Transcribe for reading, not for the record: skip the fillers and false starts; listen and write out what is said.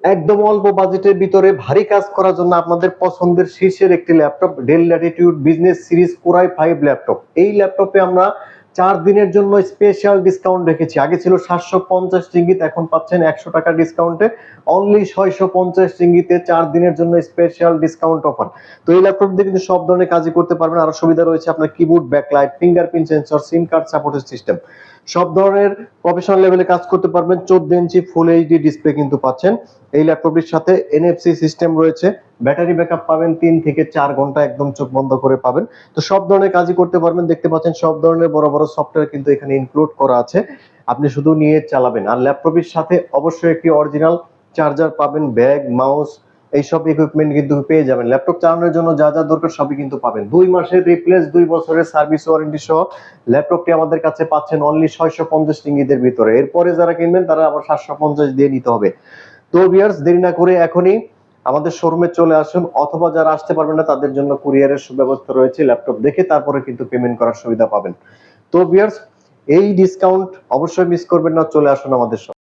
একদম অল্প বাজেটের ভিতরে ভারী কাজ করার জন্য আপনাদের পছন্দের শীর্ষের একটি laptop, del Latitude business series core i 5 laptop. এই ল্যাপটপে আমরা 4 দিনের জন্য স্পেশাল ডিসকাউন্ট রেখেছি। আগে ছিল 750 রিঙ্গিত, এখন পাচ্ছেন 100 টাকা ডিসকাউন্টে অনলি 650 রিঙ্গিতে 4 দিনের জন্য স্পেশাল ডিসকাউন্ট অফার। তো এই ল্যাপটপ দিয়ে কিন্তু সব ধরনের কাজই করতে পারবেন। আরো সুবিধা রয়েছে আপনার কিবোর্ড, ব্যাকলাইট, ফিঙ্গারপ্রিন্ট সেন্সর, সিম কার্ড সাপোর্টেড সিস্টেম, সব ধরনের প্রফেশনাল লেভেলে কাজ করতে পারবেন। 14 ইঞ্চি ফুল এইচডি ডিসপ্লে কিন্তু পাচ্ছেন এই ল্যাপটপটির সাথে। এনএফসি সিস্টেম রয়েছে, ব্যাটারি ব্যাকআপ পাবেন 3 থেকে 4 ঘন্টা, একদম চোখ বন্ধ করে পাবেন। তো সব ধরনের কাজই করতে পারবেন। দেখতে পাচ্ছেন সব ধরনের বড় বড় সফটওয়্যার কিন্তু এখানে ইনক্লুড করা আছে, আপনি শুধু নিয়ে চালাবেন। আর ল্যাপটপের সাথে অবশ্যই একটি অরিজিনাল চার্জার পাবেন, ব্যাগ, মাউস, এইসব ইকুইপমেন্ট কিন্তু পেয়ে যাবেন। ল্যাপটপ চালানোর জন্য যা যা দরকার সবই কিন্তু পাবেন। 2 মাসের রিপ্লেস, 2 বছরের সার্ভিস ওয়ারেন্টি সহ ল্যাপটপটি আমাদের কাছে পাচ্ছেন অনলি 650 রিঙ্গিতের ভিতরে। এরপরে যারা কিনবেন তারা আবার 750 দিয়ে নিতে হবে। তো ভিউয়ার্স, দেরি না করে এখনই আমাদের শোরুমে চলে আসুন, অথবা যারা আসতে পারবেন না তাদের জন্য কুরিয়ারের সুব্যবস্থা রয়েছে। ল্যাপটপ দেখে তারপরে কিন্তু পেমেন্ট করার সুবিধা পাবেন। তো ভিউয়ার্স, এই ডিসকাউন্ট অবশ্যই মিস করবেন না, চলে আসুন আমাদের